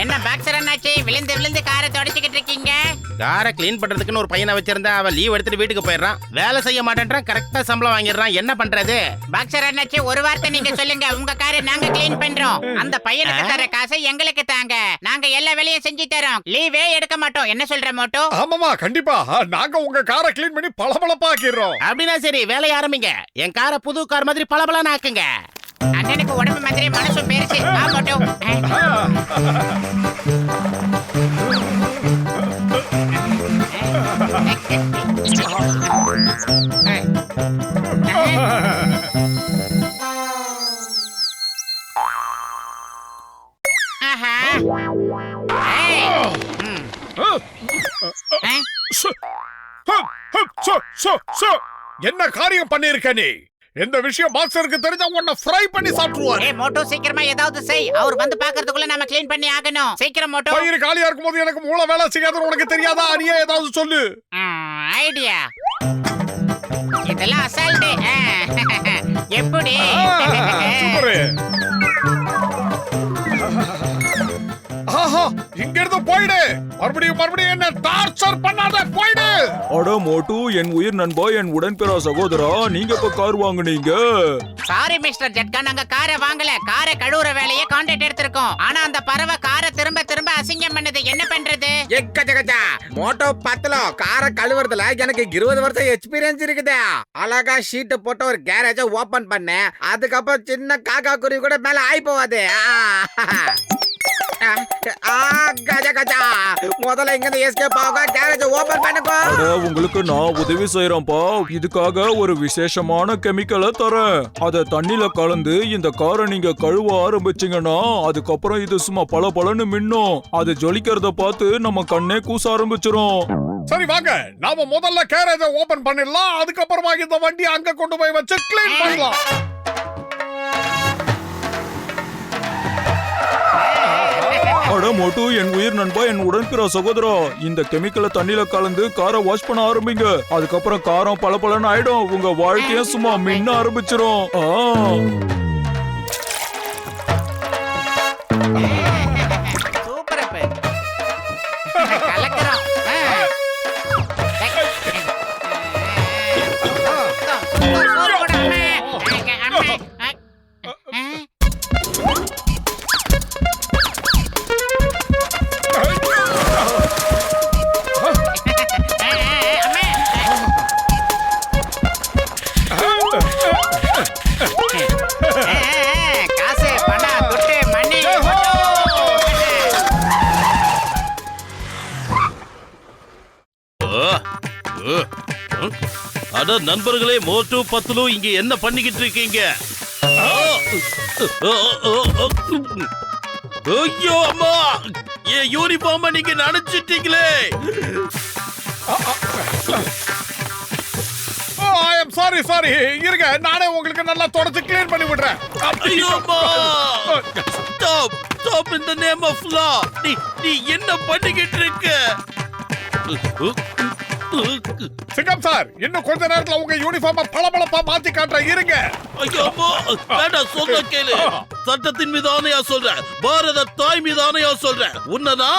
என்ன பாக்ஸர் என்னாச்சு? விழுந்து விழுந்து காரை தொடச்சிக்கிட்டு இருக்கீங்க. காரை கிளீன் பண்றதுக்குன்னு ஒரு பையனை வச்சிருந்தா அவன் லீவ் எடுத்துட்டு வீட்டுக்கு போயிடுறான். வேலை செய்ய மாட்டேன்றான், கரெக்டா சம்பளம் வாங்கிடுறான். என்ன பண்றது? பாக்ஸர் என்னாச்சு? ஒரு வார்த்தை நீங்க சொல்லுங்க. உங்க காரை நாங்க கிளீன் பண்றோம். அந்த பையனுக்கு தர காசை எங்களுக்கு தாங்க. நாங்க எல்லா வேலையும் செஞ்சு தரோம். லீவே எடுக்க மாட்டோம். என்ன சொல்ற மோட்டோ? ஆமாமா, கண்டிப்பா நாங்க உங்க காரை கிளீன் பண்ணி பளபளப்பாக்கிடுறோம். அப்படின்னா சரி, வேலையை ஆரம்பிங்க. என் காரை புது கார் மாதிரி பளபளன்னு ஆக்குங்க. அண்ணனுக்கு உடம்பு மாதிரி மனசும் பெருசு. வா மோட்டோ. என்ன காரியம் பண்ணிருக்க நீ? எந்த விஷயம் பாக்ஸருக்கு தெரிஞ்சா உன்னை ஃப்ரை பண்ணி சாப்பிடுவாரு. ஏய் மோட்டோ, சீக்கிரமா ஏதாவது செய். அவர் வந்து பார்க்கிறதுக்குள்ள நாம க்ளீன் பண்ணி ஆகணும். சீக்கிரம் மோட்டோ. வயிறு காலியா இருக்கும்போது எனக்கு மூளை வேலை செய்யாதுன்னு உனக்கு தெரியாதா? நீயே ஏதாவது சொல்லு. ஐடியா. இதெல்லாம் அசால்ட். எப்படி? சூப்பர். ஆஹா, இங்க இருந்து போயிடு. மறுபடியும் என்ன டார்ச்சர் பண்ணாத, போயிடு. அட மோட்டு, என் உயிர் நண்பா, என் உடன்பிறா சகோதரா, நீங்க இப்ப கார் வாங்குனீங்க. சாரி மிஸ்டர் ஜட்கா, நாங்க காரை வாங்கல. காரை கழுவுற வேலையை கான்ட்ராக்ட் எடுத்திருக்கோம். ஆனா அந்த பறவை காரை திரும்ப திரும்ப அசிங்கம் பண்ணுது. என்ன பண்றது? எக்கச்சக்கச்சா மோட்டோ பத்தலோ காரை கழுவுறதுல எனக்கு 20 வருஷம் எக்ஸ்பீரியன்ஸ் இருக்குது. அழகா ஷீட் போட்டு ஒரு கேரேஜ ஓபன் பண்ணேன். அதுக்கப்புறம் சின்ன காக்கா குருவி கூட மேல ஆயி போவாது. முதல்ல இங்க எஸ்கேப் ஆக கேரேஜ் ஓபன் பண்ணுங்க. உங்களுக்கு நான் உதவி செய்யறேன்ப்பா. இதுக்காக ஒரு விசேஷமான கெமிக்கலை தரேன். அத தண்ணில கலந்து இந்த காரை நீங்க கழுவ ஆரம்பிச்சீங்கன்னா அதுக்கப்புறம் இது சும்மா பளபளன்னு மின்னும். அது ஜொலிக்கிறத பார்த்து நம்ம கண்ணே கூச ஆரம்பிச்சிரும். சரி வாங்க, நாம முதல்ல கேரேஜ ஓபன் பண்ணிடலாம். அதுக்கப்புறமா இந்த வண்டி அங்க கொண்டு போய் வச்சு கிளீன் பண்ணலாம். அட மோட்டு, என் உயிர் நண்பா, என் உடன்பிறா சகோதரா, இந்த கெமிக்கலை தண்ணியில கலந்து காரை வாஷ் பண்ண ஆரம்பிங்க. அதுக்கப்புறம் காரம் பளபளன்னு ஆயிடும். உங்க வாழ்க்கையும் சும்மா மின்ன ஆரம்பிச்சிரும். சூப்பர் அப்ப. கலக்குறோம். அட நண்பர்களே, மோட்டு பத்துலு இங்க என்ன பண்ணிக்கிட்டு இருக்கீங்க? ஐயோ அம்மா, என் யூனிஃபார்ம் நீங்க நினைச்சிட்டீங்களே. சாரி இருங்க, நானே உங்களுக்கு நல்லா தொடச்சு கிளீன் பண்ணி விடுறேன். ஐயோ அம்மா, stop in the name of law. நீ என்ன பண்ணிக்கிட்டு இருக்க? சிங்கம் சார், இன்னும் கொஞ்ச நேரத்துல உங்க யூனிஃபார்ம பளபளப்பா மாத்தி காட்டுறேன், இருங்க. ஐயோ வேண்டாம், சொல்ல கேளு. சட்டத்தின் மீது ஆணையா சொல்றேன், பாரத தாய் மீது ஆணையா சொல்றேன். உன்னதா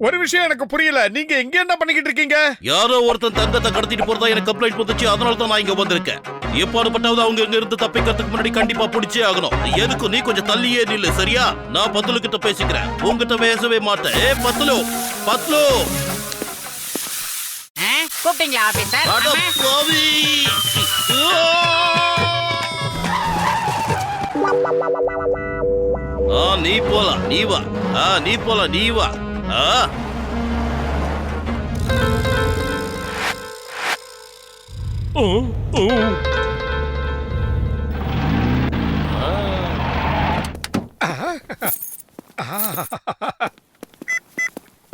ஒரு விஷயம் எனக்கு புரியல, நீங்க இங்க என்ன பண்ணிக்கிட்டு இருக்கீங்க? யாரோ ஒருத்தன் தங்கத்தை கடத்திட்டு போறதா எனக்கு கம்ப்ளைண்ட் வந்துச்சு. அதனால தான் நான் இங்க வந்திருக்கேன். எப்பாடுபட்டாவது அவங்க இங்க இருந்து தப்பிக்கிறதுக்கு முன்னாடி கண்டிப்பா பிடிச்சே ஆகணும். எதுக்கு நீ கொஞ்சம் தள்ளியே நில்லு, சரியா? நான் பத்துலு கிட்ட பேசிக்கிறேன், உங்ககிட்ட பேசவே மாட்டேன். ஏ பத்துலு, கூப்பிட்டீங்களா ஆபீசர்? நீ போலாம், நீ வா. நீ போலாம், நீ வா.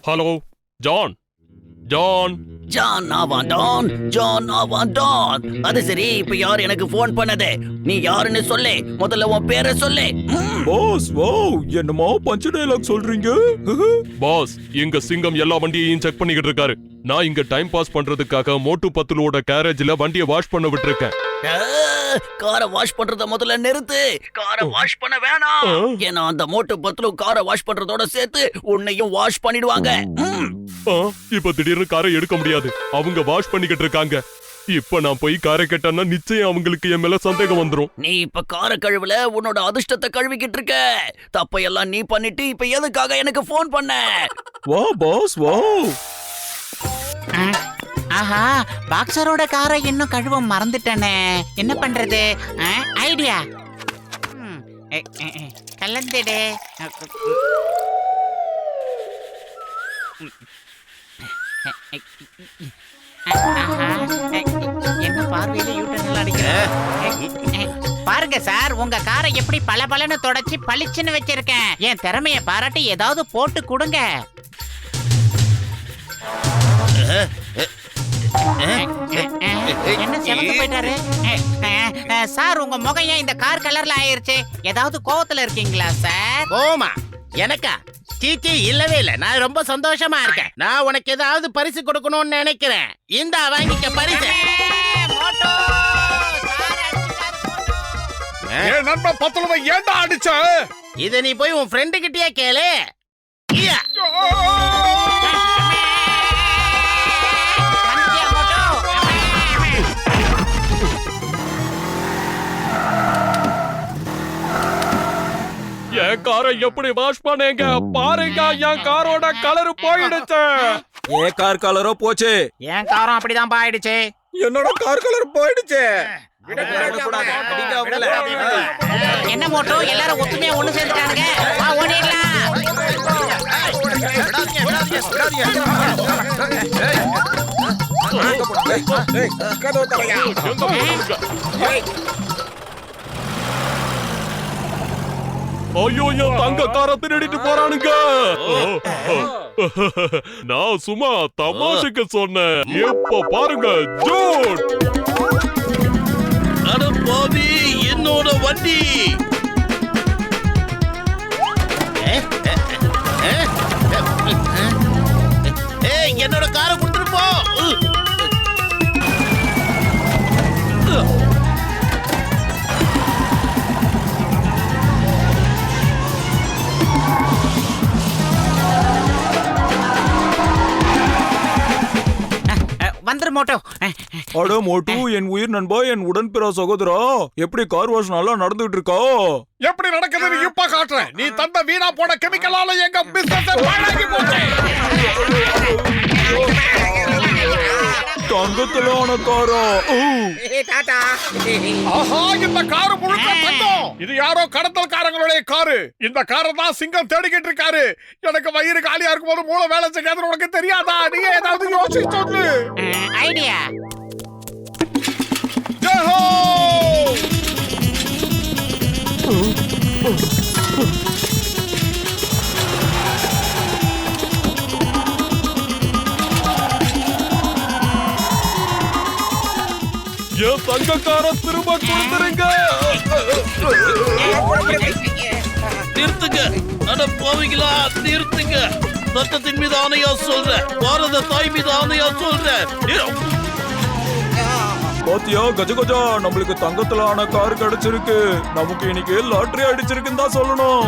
Hello John. ஜான் ஆவான் டான். அது சரி, இப்ப யார் எனக்கு போன் பண்ணது? நீ யாருன்னு சொல்லு. முதல்ல உன் பேரை சொல்லு. பாஸ் வாவ், என்னமா பஞ்ச் டயலாக் சொல்றீங்க? பாஸ், இங்க சிங்கம் எல்லா வண்டியையும் செக் பண்ணிக்கிட்டு இருக்காரு. நான் இங்க டைம் பாஸ் பண்றதுக்காக மோட்டு பத்துலோட கேரேஜ்ல வண்டியை வாஷ் பண்ண விட்டுருக்கேன். காரை வாஷ் பண்றத முதல்ல நிறுத்து. காரை வாஷ் பண்ண வேணாம். ஏன்னா அந்த மோட்டு பத்துலு காரை வாஷ் பண்றதோட சேர்த்து உன்னையும் வாஷ் பண்ணிடுவாங்க. இப்ப திடீர்னு காரை எடுக்க முடியாது. அவங்க வாஷ் பண்ணிக்கிட்டு இருக்காங்க. இப்ப நான் போய் காரை கேட்டேன்னா நிச்சயம் அவங்களுக்கு என் மேல சந்தேகம் வந்துரும். நீ இப்ப காரை கழுவுல உன்னோட அதிர்ஷ்டத்தை கழுவிக்கிட்டு இருக்க. தப்பையெல்லாம் நீ பண்ணிட்டு இப்ப எதுக்காக எனக்கு போன் பண்ண? வா பாஸ் வாவ். ஆஹா, பாக்ஸரோட காரை இன்னும் கழுவ மறந்துட்டேனே. என்ன பண்றது? ஐடியா. கலந்துடு. என்ன பார்வையில யூட்டர்ன் அடிக்கிறேன். பாருங்க சார், உங்க காரை எப்படி பளபளன்னு தொடச்சி பளிச்சுன்னு வச்சிருக்கேன். என் திறமைய பாராட்டி ஏதாவது போட்டு கொடுங்க. என்ன செவந்து போயிட்டாரு? சார், உங்க முகம் ஏன் இந்த கார் கலர்ல ஆயிருச்சு? ஏதாவது கோவத்துல இருக்கீங்களா சார்? கோமா எனக்கா? சீச்சி, இல்லவே இல்ல. நான் ரொம்ப சந்தோஷமா இருக்கேன். நான் உனக்கு ஏதாவது பரிசு கொடுக்கணும்னு நினைக்கிறேன். இந்தா வாங்கிக்க பரிசு. மோட்டோ, சார் அடிச்சிட்டாரு மோட்டோ. என் நண்பன் பத்துலவை ஏன்டா அடிச்ச? இத நீ போய் உன் ஃப்ரெண்டு கிட்டயே கேளு. ஐயா. வந்துட்டியா மோட்டோ? என் காரை எப்படி வாஷ் பண்ணீங்க பாருங்க. என் காரோட கலர் போயிடுச்சு. ஏ கார் கலரோ போச்சு. என் காரம் அப்படிதான் ஆயிடுச்சு. என்னோட கார் கலர் போயிடுச்சு. என்ன மோட்டோ, எல்லாரும் ஒத்துமையா ஒண்ணு சேர்ந்துட்டானுங்க. வா, ஓடிடலாம். கதவு தரையா? எங்க போறீங்க? ஐயோ, என் தங்க காரை திருடிட்டு போறானுங்க. நான் சும்மா தமாஷுக்கு சொன்னேன். இப்ப பாருங்க ஜூட். அட பாவி, என்னோட வண்டி. ஏய், என்னோட காரை கொடுத்துட்டு போ. வந்துரு மோட்டோ. அட மோட்டு, என் உயிர் நண்பா, என் உடன்பிற சகோதரா, எப்படி கார் வாஷ் நல்லா நடந்துட்டு இருக்கா? எப்படி நடக்குதுன்னு இப்ப காட்டுறேன். நீ தந்த வீணா போன கெமிக்கலால எங்க பிசினஸ் பாழாகி போச்சு. தங்கத்திலான காரா? டாடா. ஆஹா, இந்த காரு முழுக்க தங்கம். இது யாரோ கடத்தல்காரங்களுடைய காரு. இந்த காரை தான் சிங்கம் தேடிக்கிட்டு இருக்காரு. எனக்கு வயிறு காலியா இருக்கும் போது மூளை வேலை செய்யாதுன்னு உனக்கு தெரியாதா? நீ ஏதாவது யோசிச்சு சொல்லு. ஐடியா. ஜெஹோ! என் தங்க காரை திரும்ப கொடுத்துருங்க. நிறுத்துங்க. அட பாவிகளா, நிறுத்துங்க. சட்டத்தின் மீது ஆணையா சொல்றேன். பாரத தாய் மீது ஆணையா சொல்றேன். பாத்தியா கஜகஜா, நம்மளுக்கு தங்கத்திலான கார் கிடைச்சிருக்கு. நமக்கு இன்னைக்கு லாட்டரி அடிச்சிருக்குன்னு தான் சொல்லணும்.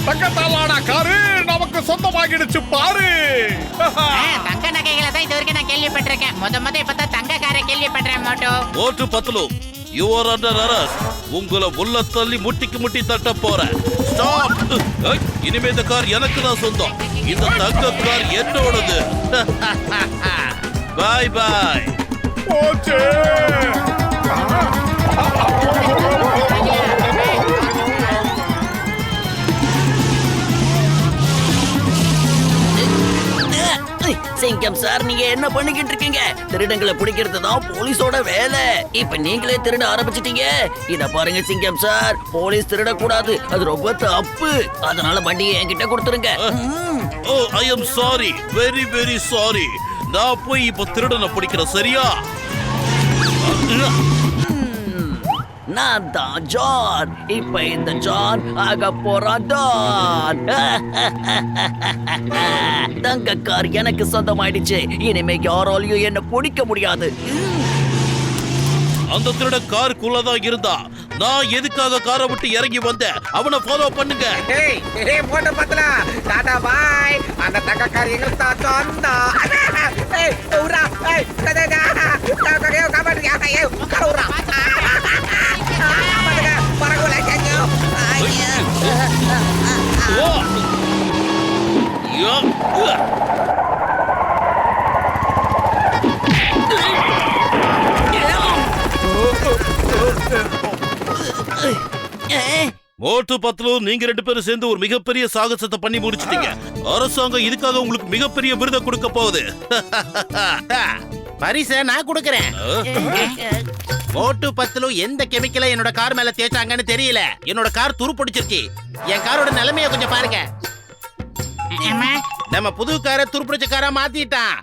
தங்கத்தாலான காரு நமக்கு சொந்தமாகிடுச்சு பாரு. தங்க நகைகளை தான் இது வரைக்கும் நான் கேள்விப்பட்டிருக்கேன். முத இப்பதான் தங்க காரை கேள்விப்படுறேன் மோட்டோ. ஓட்டு பத்துலு, யூ ஆர் அண்டர் அரெஸ்ட். உங்களை உள்ள தள்ளி முட்டிக்கு முட்டி தட்ட போறேன். ஸ்டாப். இனிமே இந்த கார் எனக்கு தான் சொந்தம். இந்த தங்க கார் என்னோடது. பாய் பாய். போச்சு. சிங்கம் சார், நீங்க என்ன பண்ணிக்கிட்டு இருக்கீங்க? திருடங்களை பிடிக்கிறது தான் போலீஸோட வேலை. இப்ப நீங்களே திருட ஆரம்பிச்சிட்டீங்க. இத பாருங்க சிங்கம் சார், போலீஸ் திருடக்கூடாது, அது ரொம்ப தப்பு. அதனால வண்டியை என்கிட்ட கொடுத்துருங்க. Oh I am sorry, very very sorry. நான் போய் இப்ப திருடனை பிடிக்கிறேன், சரியா? நான் தான் ஜான். இப்ப இந்த ஜான் ஆக போறான் டான். தங்க கார் எனக்கு சொந்தமாயிடுச்சு. இனிமே யாராலையும் என்ன பிடிக்க முடியாது. அந்த திருட காருக்குள்ளதான் இருந்தா. நான் எதுக்காக காரை விட்டு இறங்கி வந்தேன்? அவனை ஃபாலோ பண்ணுங்க. ஏய் ஏய் மோட்டோ பத்தலா, டாடா பாய். அந்த தங்க கார் எங்களுக்கு தான் சொந்தம். ஏய் உரா, ஏய் கதடா, காகே காபாடி ஏய் கரவுரா. காபாடிங்க பரகோல கேஞ்சோ. ஓ யா மோட்டு பத்லு, நீங்க 2 பேரும் சேர்ந்து ஒரு மிகப்பெரிய சாகசத்தை பண்ணி முடிச்சிட்டீங்க. அரசாங்கம் இதுக்காக உங்களுக்கு மிகப்பெரிய விருதை கொடுக்க போகுது. பரிசை நான் கொடுக்கறேன். மோட்டு பத்லு எந்த கெமிக்கலை என்னோட கார் மேல தேய்ச்சாங்கன்னு தெரியல. என்னோட கார் துரு பிடிச்சிருச்சு. என் காரோட நிலைமைய கொஞ்சம் பாருங்க. அம்மா, நம்ம புது காரை துருப்பிடிச்ச காரா மாத்திட்டான்.